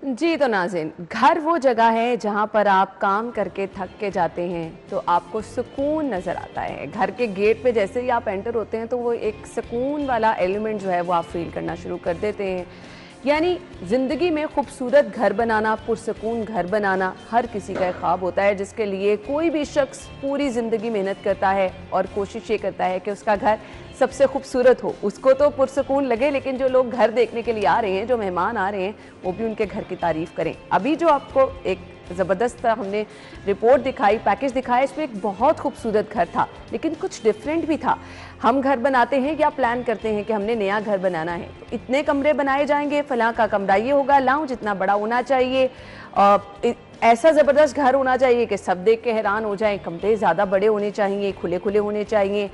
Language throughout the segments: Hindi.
जी तो नाज़रीन, घर वो जगह है जहाँ पर आप काम करके थक के जाते हैं तो आपको सुकून नज़र आता है। घर के गेट पे जैसे ही आप एंटर होते हैं तो वो एक सुकून वाला एलिमेंट जो है वो आप फील करना शुरू कर देते हैं। यानी ज़िंदगी में खूबसूरत घर बनाना, पुरसुकून घर बनाना हर किसी का एक ख्वाब होता है, जिसके लिए कोई भी शख्स पूरी ज़िंदगी मेहनत करता है और कोशिश ये करता है कि उसका घर सबसे खूबसूरत हो, उसको तो पुरसुकून लगे, लेकिन जो लोग घर देखने के लिए आ रहे हैं, जो मेहमान आ रहे हैं, वो भी उनके घर की तारीफ़ करें। अभी जो आपको एक ज़बरदस्त हमने रिपोर्ट दिखाई, पैकेज दिखाया, इसमें एक बहुत खूबसूरत घर था, लेकिन कुछ डिफरेंट भी था। हम घर बनाते हैं या प्लान करते हैं कि हमने नया घर बनाना है तो इतने कमरे बनाए जाएंगे, फलां का कमरा ये होगा, लाउंज इतना बड़ा होना चाहिए, ऐसा ज़बरदस्त घर होना चाहिए कि सब देख के हैरान हो जाएं, कमरे ज़्यादा बड़े होने चाहिए, खुले खुले होने चाहिए,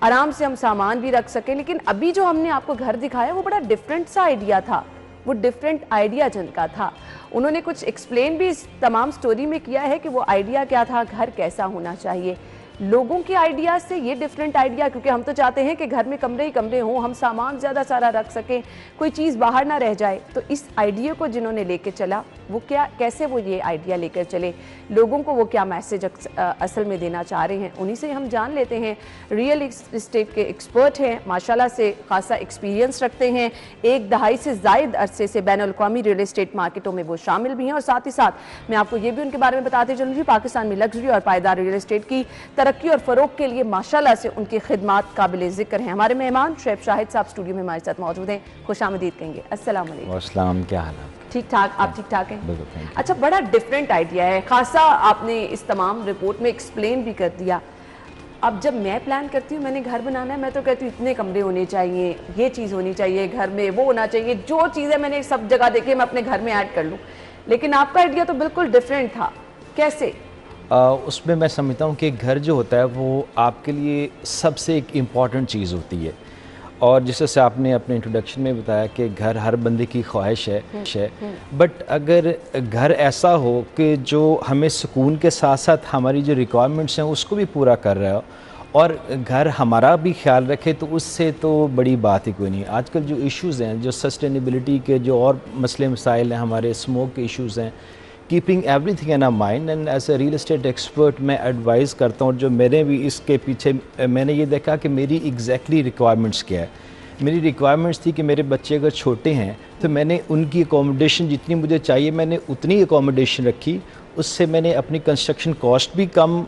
आराम से हम सामान भी रख सकें। लेकिन अभी जो हमने आपको घर दिखाया वो बड़ा डिफरेंट सा आइडिया था, वो डिफरेंट आइडिया जिनका था, उन्होंने कुछ एक्सप्लेन भी इस तमाम स्टोरी में किया है कि वो आइडिया क्या था, घर कैसा होना चाहिए। लोगों के आइडिया से ये डिफरेंट आइडिया, क्योंकि हम तो चाहते हैं कि घर में कमरे ही कमरे हों, हम सामान ज़्यादा सारा रख सकें, कोई चीज़ बाहर ना रह जाए। तो इस आइडिया को जिन्होंने लेके चला, वो क्या, कैसे वो ये आइडिया लेकर चले, लोगों को वो क्या मैसेज असल में देना चाह रहे हैं, उन्हीं से हम जान लेते हैं। रियल इस्टेट के एक्सपर्ट हैं, माशाल्लाह से खासा एक्सपीरियंस रखते हैं, एक दहाई से ज़ायद अरसे से बैनुल-अक़वामी रियल इस्टेट मार्केटों में वो शामिल भी हैं। और साथ ही साथ मैं आपको ये भी उनके बारे में बताते चलूँगी, पाकिस्तान में लग्जरी और पायदार रियल इस्टेट की तरक्की और फ़रोग के लिए माशाल्लाह से उनकी खिदमात काबिल ज़िक्र हैं। हमारे मेहमान शुएब शाहिद साहब स्टूडियो में हमारे साथ मौजूद हैं, खुशामदीद कहेंगे। अस्सलाम वालेकुम। अस्सलाम, क्या हाल है? ठीक ठाक, आप ठीक ठाक हैं? अच्छा, बड़ा डिफरेंट आइडिया है, खासा आपने इस तमाम रिपोर्ट में एक्सप्लेन भी कर दिया। अब जब मैं प्लान करती हूँ, मैंने घर बनाना है, मैं तो कहती हूँ इतने कमरे होने चाहिए, ये चीज़ होनी चाहिए घर में, वो होना चाहिए, जो चीज़ें मैंने सब जगह देखी मैं अपने घर में ऐड कर लूँ। लेकिन आपका आइडिया तो बिल्कुल डिफरेंट था, कैसे? उसमें मैं समझता हूँ कि घर जो होता है वो आपके लिए सबसे एक इम्पॉर्टेंट चीज़ होती है। और जिस से आपने अपने इंट्रोडक्शन में बताया कि घर हर बंदे की ख्वाहिश है, बट अगर घर ऐसा हो कि जो हमें सुकून के साथ साथ हमारी जो रिक्वायरमेंट्स हैं उसको भी पूरा कर रहा हो और घर हमारा भी ख्याल रखे, तो उससे तो बड़ी बात ही कोई नहीं। आजकल जो इश्यूज़ हैं, जो सस्टेनेबिलिटी के जो और मसले मसाइल हैं, हमारे स्मोक के इश्यूज़ हैं, keeping everything in a mind, and as a real estate expert मैं एडवाइज़ करता हूँ। जो मैंने भी इसके पीछे मैंने ये देखा कि मेरी एग्जैक्टली रिक्वायरमेंट्स क्या है। मेरी रिक्वायरमेंट्स थी कि मेरे बच्चे अगर छोटे हैं तो मैंने उनकी अकोमोडेशन जितनी मुझे चाहिए मैंने उतनी अकोमोडेशन रखी, उससे मैंने अपनी कंस्ट्रक्शन कॉस्ट भी कम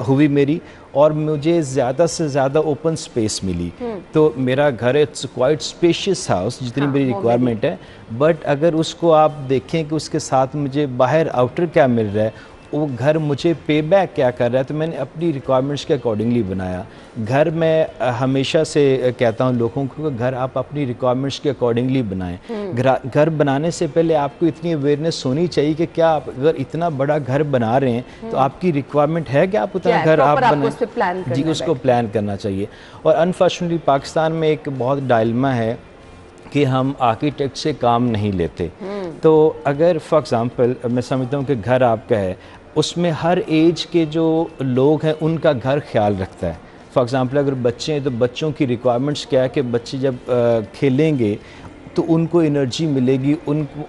हुई मेरी, और मुझे ज़्यादा से ज़्यादा ओपन स्पेस मिली। तो मेरा घर इट्स क्वाइट स्पेशियस हाउस जितनी मेरी रिक्वायरमेंट है। बट अगर उसको आप देखें कि उसके साथ मुझे बाहर आउटर क्या मिल रहा है, वो घर मुझे पे बैक क्या कर रहा है, तो मैंने अपनी रिक्वायरमेंट्स के अकॉर्डिंगली बनाया। घर मैं हमेशा से कहता हूँ लोगों को, घर आप अपनी रिक्वायरमेंट्स के अकॉर्डिंगली बनाएं। घर बनाने से पहले आपको इतनी अवेयरनेस होनी चाहिए कि क्या आप अगर इतना बड़ा घर बना रहे हैं तो आपकी रिक्वायरमेंट है कि आप उतना घर आप बनाएं। जी, उसको प्लान करना चाहिए। और अनफॉर्चुनेटली पाकिस्तान में एक बहुत डायलेमा है कि हम आर्किटेक्ट से काम नहीं लेते। तो अगर फॉर एग्ज़ाम्पल मैं समझता हूँ कि घर आपका है, उसमें हर एज के जो लोग हैं उनका घर ख्याल रखता है। फॉर एग्ज़ाम्पल अगर बच्चे हैं तो बच्चों की रिक्वायरमेंट्स क्या है कि बच्चे जब खेलेंगे तो उनको एनर्जी मिलेगी,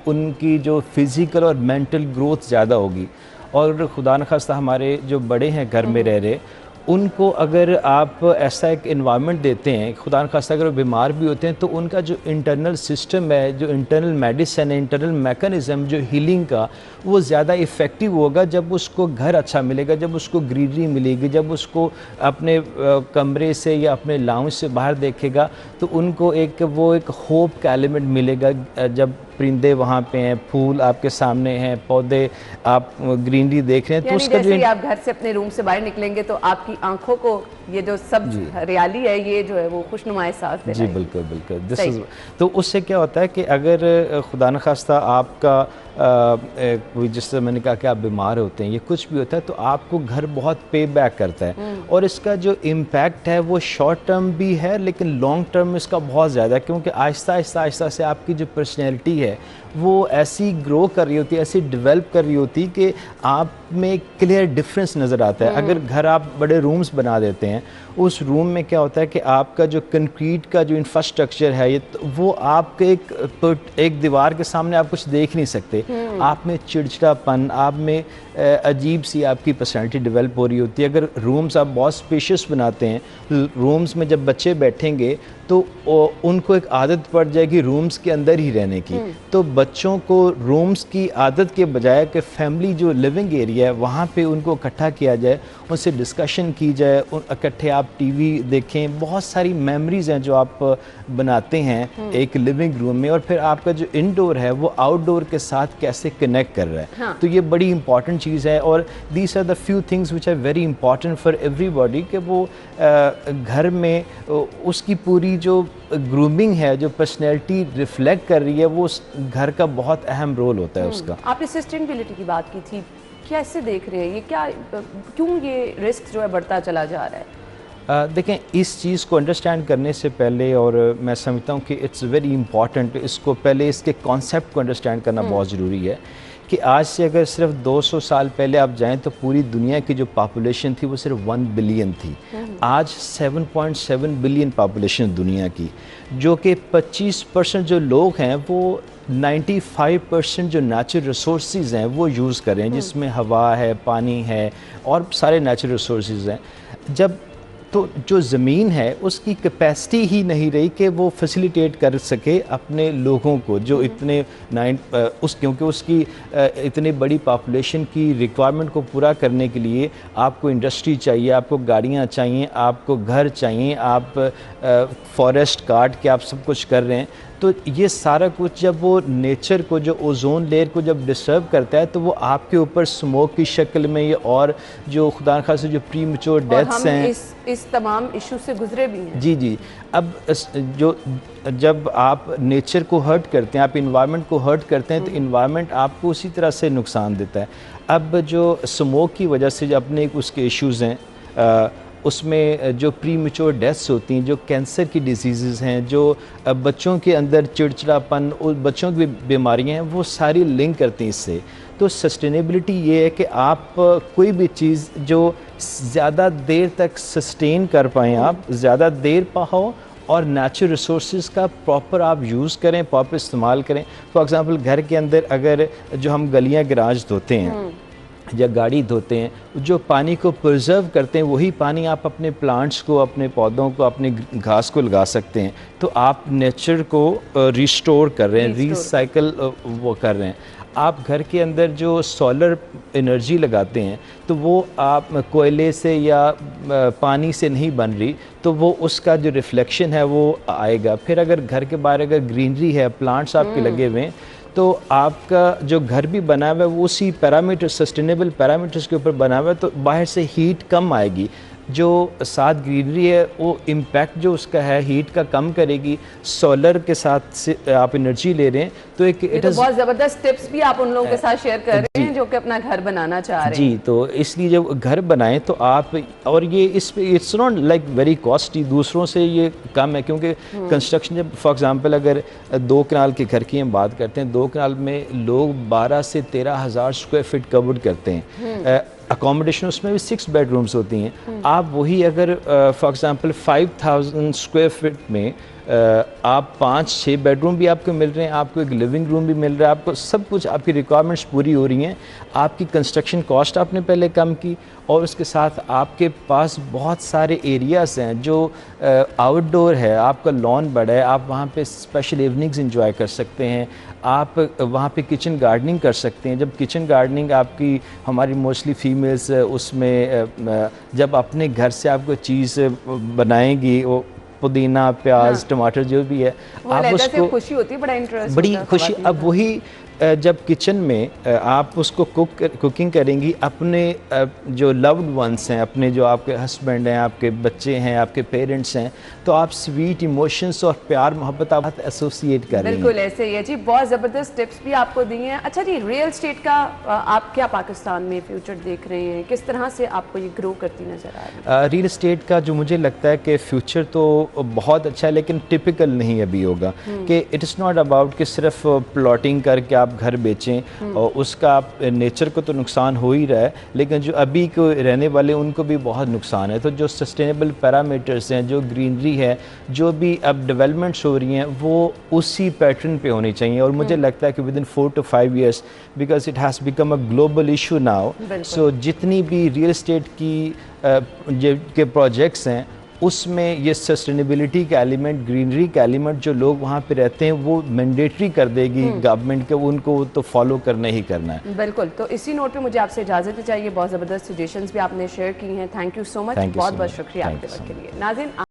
उनकी जो फिज़िकल और मेंटल ग्रोथ ज़्यादा होगी। और खुदा न खास्ता हमारे जो बड़े हैं घर में रह रहे, उनको अगर आप ऐसा एक इन्वायरमेंट देते हैं, खुदा न खास्ता अगर वो बीमार भी होते हैं तो उनका जो इंटरनल सिस्टम है, जो इंटरनल मेडिसिन है, इंटरनल मैकेनिज़्म जो हीलिंग का, वो ज़्यादा इफ़ेक्टिव होगा जब उसको घर अच्छा मिलेगा, जब उसको ग्रीनरी मिलेगी, जब उसको अपने कमरे से या अपने लाउंज से बाहर देखेगा तो उनको एक होप का एलिमेंट मिलेगा। जब परिंदे वहाँ पे हैं, फूल आपके सामने हैं, पौधे आप ग्रीनरी देख रहे हैं, तो उसका जैसे आप घर से अपने रूम से बाहर निकलेंगे तो आपकी आंखों को ये जो सब हरियाली है, ये जो है वो खुशनुमा एहसास दे रहा है। जी बिल्कुल बिल्कुल, दिस इज। तो उससे क्या होता है कि अगर खुदा न खास्ता आपका जिससे मैंने कहा कि आप बीमार होते हैं, ये कुछ भी होता है, तो आपको घर बहुत पे बैक करता है। और इसका जो इम्पैक्ट है वो शॉर्ट टर्म भी है, लेकिन लॉन्ग टर्म में इसका बहुत ज़्यादा है, क्योंकि आहिस्ता आहिस्ता से आपकी जो पर्सनैलिटी है वो ऐसी ग्रो कर रही होती है, ऐसी डेवलप कर रही होती है कि आप में क्लियर डिफरेंस नज़र आता है। अगर घर आप बड़े रूम्स बना देते हैं हैं, उस रूम में क्या होता है कि आपका जो कंक्रीट का जो इंफ्रास्ट्रक्चर है ये वो आपके एक दीवार के सामने आप कुछ देख नहीं सकते। आप में चिड़चिड़ापन, आप में अजीब सी आपकी पर्सनैलिटी डेवलप हो रही होती है। अगर रूम्स आप बहुत स्पेशियस बनाते हैं, रूम्स में जब बच्चे बैठेंगे तो उनको एक आदत पड़ जाएगी रूम्स के अंदर ही रहने की। तो बच्चों को रूम्स की आदत के बजाय कि फैमिली जो लिविंग एरिया है वहाँ पे उनको इकट्ठा किया जाए, उनसे डिस्कशन की जाए, इकट्ठे आप टीवी देखें। बहुत सारी मेमोरीज़ हैं जो आप बनाते हैं एक लिविंग रूम में, और फिर आपका जो इनडोर है वो आउटडोर के साथ कैसे कनेक्ट कर रहा है। हाँ। तो ये बड़ी इंपॉर्टेंट चीज़ है, और these are the few things which are very important for everybody कि वो घर में उसकी पूरी जो ग्रूमिंग है, जो पर्सनैलिटी रिफ्लेक्ट कर रही है, वो उस घर का बहुत अहम रोल होता है उसका। आपने सस्टेनेबिलिटी की बात की थी, कैसे देख रहे हैं ये, क्या क्यों ये रिस्क जो है बढ़ता चला जा रहा है? देखें, इस चीज़ को अंडरस्टैंड करने से पहले, और मैं समझता हूँ कि इट्स वेरी इंपॉर्टेंट, इसको पहले इसके कॉन्सेप्ट को अंडरस्टैंड करना बहुत ज़रूरी है कि आज से अगर सिर्फ 200 साल पहले आप जाएं तो पूरी दुनिया की जो पॉपुलेशन थी वो सिर्फ 1 बिलियन थी। आज 7.7 बिलियन पॉपुलेशन दुनिया की, जो कि 25% जो लोग हैं वो 95% जो नेचुरल रिसोर्सेज हैं वो यूज़ कर रहे हैं, जिसमें हवा है, पानी है और सारे नेचुरल रिसोर्सेज हैं। जब तो जो ज़मीन है उसकी कैपेसिटी ही नहीं रही कि वो फैसिलिटेट कर सके अपने लोगों को, जो इतने क्योंकि उसकी इतनी बड़ी पॉपुलेशन की रिक्वायरमेंट को पूरा करने के लिए आपको इंडस्ट्री चाहिए, आपको गाड़ियाँ चाहिए, आपको घर चाहिए, आप फॉरेस्ट काट के आप सब कुछ कर रहे हैं। तो ये सारा कुछ जब वो नेचर को, जो ओजोन लेयर को जब डिस्टर्ब करता है, तो वो आपके ऊपर स्मोक की शक्ल में ये, और जो खुदा न खास्ता जो प्रीमेच्योर डेथ्स हैं, इस तमाम इशू से गुजरे भी हैं। जी जी। अब जो जब आप नेचर को हर्ट करते हैं, आप इन्वायरमेंट को हर्ट करते हैं, तो इन्वायरमेंट आपको उसी तरह से नुकसान देता है। अब जो स्मोक की वजह से जो अपने उसके इश्यूज़ हैं, उसमें जो प्रीमेच्योर डेथ्स होती हैं, जो कैंसर की डिजीज़ हैं, जो बच्चों के अंदर चिड़चिड़ापन और बच्चों की बीमारियां हैं, वो सारी लिंक करती हैं इससे। तो सस्टेनेबिलिटी ये है कि आप कोई भी चीज़ जो ज़्यादा देर तक सस्टेन कर पाएँ, आप ज़्यादा देर पाओ, और नेचुरल रिसोर्सेज का प्रॉपर आप यूज़ करें, प्रॉपर इस्तेमाल करें। फॉर एग्ज़ाम्पल, घर के अंदर अगर जो हम गलियाँ गिराज धोते हैं या गाड़ी धोते हैं, जो पानी को प्रिजर्व करते हैं वही पानी आप अपने प्लांट्स को, अपने पौधों को, अपने घास को लगा सकते हैं। तो आप नेचर को रिस्टोर कर रहे हैं, रिसाइकल वो कर रहे हैं। आप घर के अंदर जो सोलर एनर्जी लगाते हैं तो वो आप कोयले से या पानी से नहीं बन रही, तो वो उसका जो रिफ्लेक्शन है वो आएगा। फिर अगर घर के बाहर अगर ग्रीनरी है, प्लांट्स आपके लगे हुए हैं, तो आपका जो घर भी बना हुआ है वो उसी पैरामीटर, सस्टेनेबल पैरामीटर्स के ऊपर बना हुआ है, तो बाहर से हीट कम आएगी। जो साथ ग्रीनरी है वो इम्पैक्ट जो उसका है हीट का कम करेगी। सोलर के साथ से आप एनर्जी ले रहे हैं, तो एक बहुत ज़बरदस्त टिप्स भी आप उन लोगों के साथ शेयर कर रहे हैं जो कि अपना घर बनाना चाह रहे हैं। जी, तो इसलिए जब घर बनाएं तो आप, और ये इस पे it's not like very costly, दूसरों से ये कम है, क्योंकि कंस्ट्रक्शन जब फॉर एग्जांपल अगर 2 कनाल के घर की हम बात करते हैं, 2 कनाल में लोग 12 से 13 हज़ार स्क्वायर फीट कवर्ड करते हैं। अकोमोडेशन उसमें भी 6 बेडरूम्स होती हैं। आप वही अगर फॉर एग्जांपल 5000 स्क्वायर फीट में आप 5-6 बेडरूम भी आपको मिल रहे हैं, आपको एक लिविंग रूम भी मिल रहा है, आपको सब कुछ, आपकी रिक्वायरमेंट्स पूरी हो रही हैं। आपकी कंस्ट्रक्शन कॉस्ट आपने पहले कम की, और उसके साथ आपके पास बहुत सारे एरियाज़ हैं जो आउटडोर है, आपका लॉन बड़ा है, आप वहाँ पे स्पेशल इवनिंग्स एंजॉय कर सकते हैं, आप वहाँ पे किचन गार्डनिंग कर सकते हैं। जब किचन गार्डनिंग आपकी, हमारी मोस्टली फीमेल्स उसमें जब अपने घर से आपको चीज़ बनाएंगी, वो पुदीना, प्याज, टमाटर जो भी है, आप उसको, खुशी होती है, बड़ा इंटरेस्ट, बड़ी खुशी। अब वही जब किचन में आप उसको कुकिंग करेंगी, अपने जो लव्ड वंस हैं, अपने जो आपके हस्बैंड हैं, आपके बच्चे हैं, आपके पेरेंट्स हैं, तो आप स्वीट इमोशंस और प्यार मोहब्बत आप एसोसिएट कर रहे हैं। बिल्कुल ऐसे ही है जी, बहुत ज़बरदस्त टिप्स भी आपको दिए हैं। अच्छा जी, रियल एस्टेट का आप क्या पाकिस्तान में फ्यूचर देख रहे हैं, किस तरह से आपको ये ग्रो करती नज़र आ रही है? रियल एस्टेट का जो मुझे लगता है कि फ्यूचर तो बहुत अच्छा है, लेकिन टिपिकल नहीं अभी होगा कि इट इज़ नॉट अबाउट कि सिर्फ प्लॉटिंग करके आप आप घर बेचें और उसका आप नेचर को तो नुकसान हो ही रहा है, लेकिन जो अभी को रहने वाले उनको भी बहुत नुकसान है। तो जो सस्टेनेबल पैरामीटर्स हैं, जो ग्रीनरी है, जो भी अब डेवलपमेंट्स हो रही हैं, वो उसी पैटर्न पे होनी चाहिए। और मुझे लगता है कि within 4 to 5 years, because it has become a global issue now, so जितनी भी रियल इस्टेट की के प्रोजेक्ट्स हैं उसमें ये सस्टेनेबिलिटी का एलिमेंट, ग्रीनरी का एलिमेंट जो लोग वहाँ पे रहते हैं वो मैंडेटरी कर देगी गवर्नमेंट के, उनको तो फॉलो करना ही करना है। बिल्कुल। तो इसी नोट पे मुझे आपसे इजाज़त चाहिए। बहुत ज़बरदस्त सजेशंस भी आपने शेयर की हैं। थैंक यू सो मच, बहुत बहुत शुक्रिया आपके वक्त के लिए। नाज़रीन।